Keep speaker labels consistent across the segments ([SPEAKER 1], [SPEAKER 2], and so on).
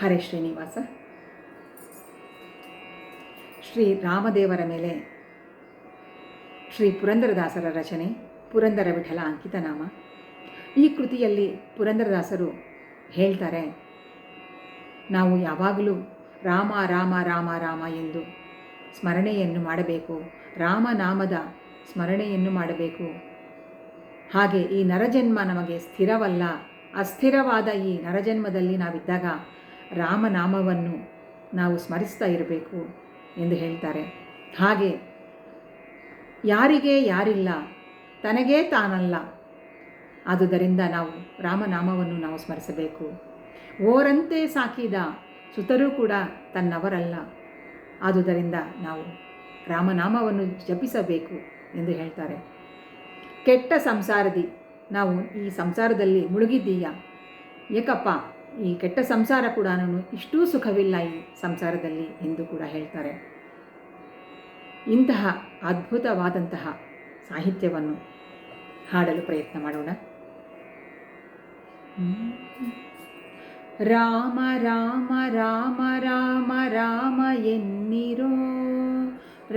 [SPEAKER 1] ಹರೇ ಶ್ರೀನಿವಾಸ. ಶ್ರೀ ರಾಮದೇವರ ಮೇಲೆ ಶ್ರೀ ಪುರಂದರದಾಸರ ರಚನೆ ಪುರಂದರ ವಿಠಲ ಅಂಕಿತನಾಮ. ಈ ಕೃತಿಯಲ್ಲಿ ಪುರಂದರದಾಸರು ಹೇಳ್ತಾರೆ, ನಾವು ಯಾವಾಗಲೂ ರಾಮ ರಾಮ ರಾಮ ರಾಮ ಎಂದು ಸ್ಮರಣೆಯನ್ನು ಮಾಡಬೇಕು, ರಾಮನಾಮದ ಸ್ಮರಣೆಯನ್ನು ಮಾಡಬೇಕು. ಹಾಗೆ ಈ ನರಜನ್ಮ ನಮಗೆ ಸ್ಥಿರವಲ್ಲ, ಅಸ್ಥಿರವಾದ ಈ ನರಜನ್ಮದಲ್ಲಿ ನಾವಿದ್ದಾಗ ರಾಮನಾಮವನ್ನು ನಾವು ಸ್ಮರಿಸ್ತಾ ಇರಬೇಕು ಎಂದು ಹೇಳ್ತಾರೆ. ಹಾಗೆ ಯಾರಿಗೆ ಯಾರಿಲ್ಲ, ತನಗೇ ತಾನಲ್ಲ, ಆದುದರಿಂದ ನಾವು ರಾಮನಾಮವನ್ನು ನಾವು ಸ್ಮರಿಸಬೇಕು. ಓರಂತೆ ಸಾಕಿದ ಸುತರೂ ಕೂಡ ತನ್ನವರಲ್ಲ, ಆದುದರಿಂದ ನಾವು ರಾಮನಾಮವನ್ನು ಜಪಿಸಬೇಕು ಎಂದು ಹೇಳ್ತಾರೆ. ಕೆಟ್ಟ ಸಂಸಾರದಿ ನಾವು ಈ ಸಂಸಾರದಲ್ಲಿ ಮುಳುಗಿದ್ದೀಯ, ಏಕಪ್ಪ ಈ ಕೆಟ್ಟ ಸಂಸಾರ ಕೂಡ ಇಷ್ಟೂ ಸುಖವಿಲ್ಲ ಈ ಸಂಸಾರದಲ್ಲಿ ಎಂದು ಕೂಡ ಹೇಳ್ತಾರೆ. ಇಂತಹ ಅದ್ಭುತವಾದಂತಹ ಸಾಹಿತ್ಯವನ್ನು ಹಾಡಲು ಪ್ರಯತ್ನ ಮಾಡೋಣ. ರಾಮ ರಾಮ ರಾಮ ರಾಮ ರಾಮ ಎನ್ನಿರೋ,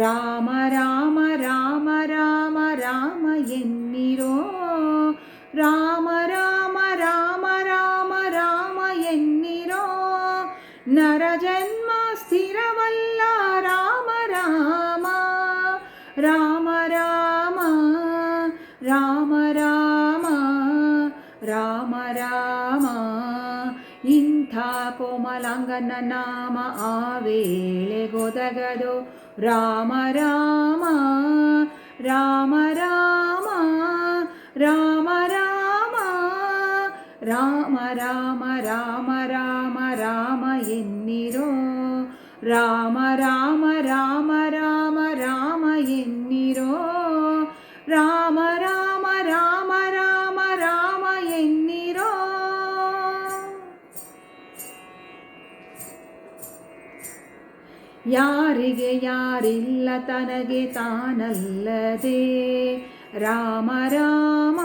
[SPEAKER 1] ರಾಮ ರಾಮ ರಾಮ ರಾಮ ರಾಮ ಎನ್ನಿರೋ, ರಾಮ ರಾಮ ರಾಮ ರಾಮ ರಾಮ ಎನ್ನಿರೋ, ನರಜನ್ಮ ಸ್ಥಿರವಲ್ಲ ರಾಮ ರಾಮ, ರಾಮ ರಾಮ ರಾಮ ರಾಮ ರಾಮ ರಾಮ. ಇಂಥ ಕೋಮಲಾಂಗನ ನಾಮ ಆ ವೇಳೆಗೊದಗದು, ರಾಮ ರಾಮ ರಾಮ ರಾಮ ರಾಮ ರಾಮ ರಾಮ ರಾಮ ರಾಮ ರಾಮ ರಾಮ ಎನ್ನಿರೋ, ರಾಮ ರಾಮ ರಾಮ ರಾಮ ರಾಮ ಎನ್ನಿರೋ, ರಾಮ ರಾಮ ರಾಮ ರಾಮ ರಾಮ ಎನ್ನಿರೋ. ಯಾರಿಗೆ ಯಾರಿಲ್ಲ ತನಗೆ ತಾನಲ್ಲದೆ, ರಾಮ ರಾಮ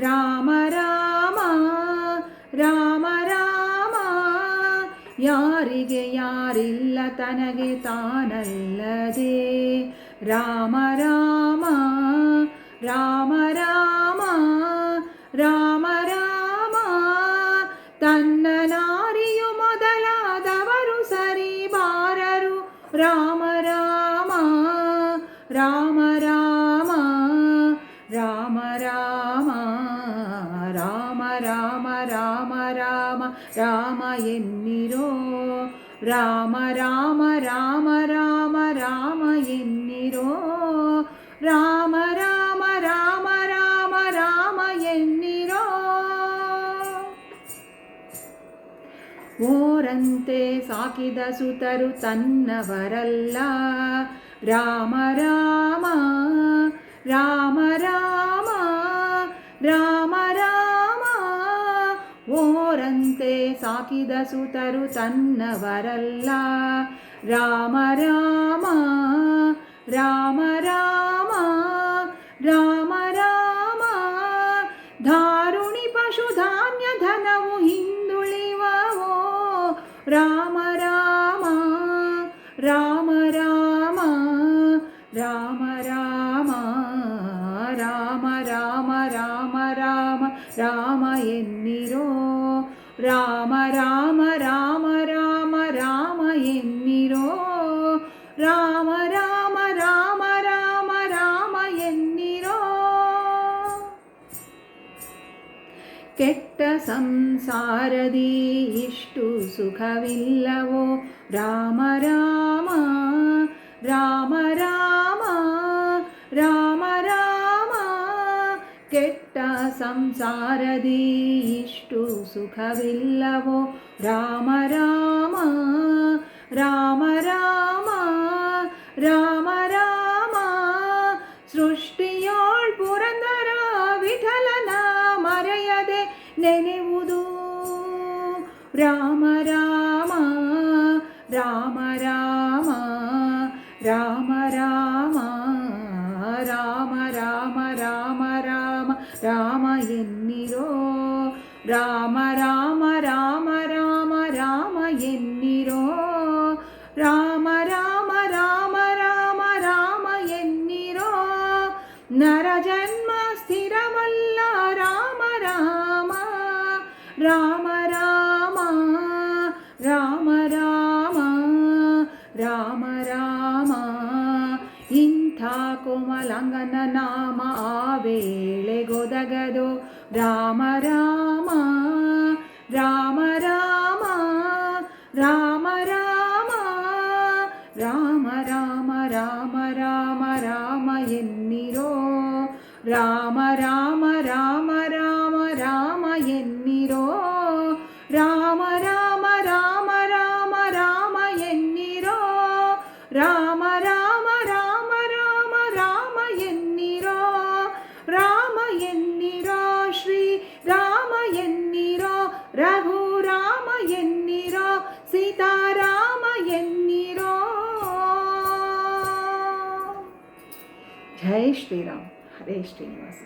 [SPEAKER 1] ರಾಮ ರಾಮ ರಾಮ ರಾಮ. ಯಾರಿಗೆ ಯಾರಿಲ್ಲ ತನಗೆ ತಾನಲ್ಲದೆ, ರಾಮ ರಾಮ ರಾಮ ರಾಮ ರಾಮ ರಾಮ. ತನ್ನ ನಾರಿಯು ಮೊದಲಾದವರು ಸರಿ ಬಾರರು, ರಾಮ ರಾಮ ರಾಮ ರಾಮ ರಾಮ ರಾಮ ರಾಮ ರಾಮ ರಾಮ ರಾಮ ರಾಮ ಎನ್ನಿರೋ, ರಾಮ ರಾಮ ರಾಮ ರಾಮ ರಾಮ ಎನ್ನಿರೋ, ರಾಮ ರಾಮ ರಾಮ ರಾಮ ರಾಮ ಎನ್ನಿರೋ. ಓರಂತೆ ಸಾಕಿದ ಸುತರು ತನ್ನವರಲ್ಲ, ರಾಮ ರಾಮ ರಾಮ ರಾಮ ರಾಮ ರಾಮ. ಓರಂತೆ ಸಾಕಿದ ಸುತರು ತನ್ನವರಲ್ಲ, ರಾಮ ರಾಮ ರಾಮ ರಾಮ ರಾಮ ರಾಮ. ಧಾರುಣಿ ಪಶುಧಾನ್ಯ ಧನವು ಹಿಂದುಳಿವವೋ, ರಾಮ ರಾಮ ರಾಮ ರಾಮ ರಾಮ ರಾಮ ರಾಮ ರಾಮ ರಾಮ ರಾಮ ರಾಮ ಎನ್ನಿರೋ, ರಾಮ ರಾಮ ರಾಮ ರಾಮ ರಾಮ ಎನ್ನಿರೋ, ರಾಮ ರಾಮ ರಾಮ ರಾಮ ರಾಮ ಎನ್ನಿರೋ. ಕೆಟ್ಟ ಸಂಸಾರದಿ ಇಷ್ಟು ಸುಖವಿಲ್ಲವೋ, ರಾಮ ರಾಮ ರಾಮ ರಾಮ ರಾಮ ರಾಮ. ಕೆಟ್ಟ ಸಂಸಾರದಿ ಇಷ್ಟು ಸುಖವಿಲ್ಲವೋ, ರಾಮ ರಾಮ ರಾಮ ರಾಮ ರಾಮ ರಾಮ. ಸೃಷ್ಟಿಯೋಳ್ ಪುರಂದರ ವಿಠಲನ ಮರೆಯದೆ ನೆನೆವುದು, ರಾಮ ರಾಮ ರಾಮ ರಾಮ ರಾಮ ರಾಮ ರಾಮ ರಾಮ ರಾಮ ರಾಮ ರಾಮ ಎನ್ನಿರೋ, ರಾಮ ರಾಮ ರಾಮ ರಾಮ ರಾಮ ಎನ್ನಿರೋ ರಾಮ ರಾಮ ರಾಮ ರಾಮ ರಾಮ ಎನ್ನಿರೋ ನರ ಜನ್ಮ ಸ್ಥಿರವಲ್ಲ ರಾಮ ರಾಮ ರಾಮ ರಾಮ ರಾಮ ರಾಮ ರಾಮ ರಾಮ ಇಂಥ ಕೋಮಲಾಂಗನ ನಾಮ ಆ ವೇಳೆಗೊದಗದು ರಾಮ ರಾಮ ರಾಮ ರಾಮ ರಾಮ ರಾಮ ರಾಮ ರಾಮ ರಾಮ ರಾಮ ರಾಮ ಎನ್ನಿರೋ ರಾಮ ರಾಮ ರಾಮ ರಾಮ ರಾಮ ಎನ್ನಿರೋ ರಾಮ ರಾಮ ರಾಮ ರಾಮ ರಾಮ ಎನ್ನಿರೋ ರಾಮ ರಾಮ ರಾಮ ರಾಮ ರಾಮ ಎನ್ನಿರೋ ರಾಮ ಎನ್ನಿರೋ ಶ್ರೀ ರಾಮ ಎನ್ನಿರೋ ರಘು ರಾಮ ಎನ್ನಿರೋ ಸೀತಾರಾಮ ಎನ್ನಿರೋ. ಜೈ ಶ್ರೀರಾಮ್. ಹರೇ ಶ್ರೀನಿವಾಸ.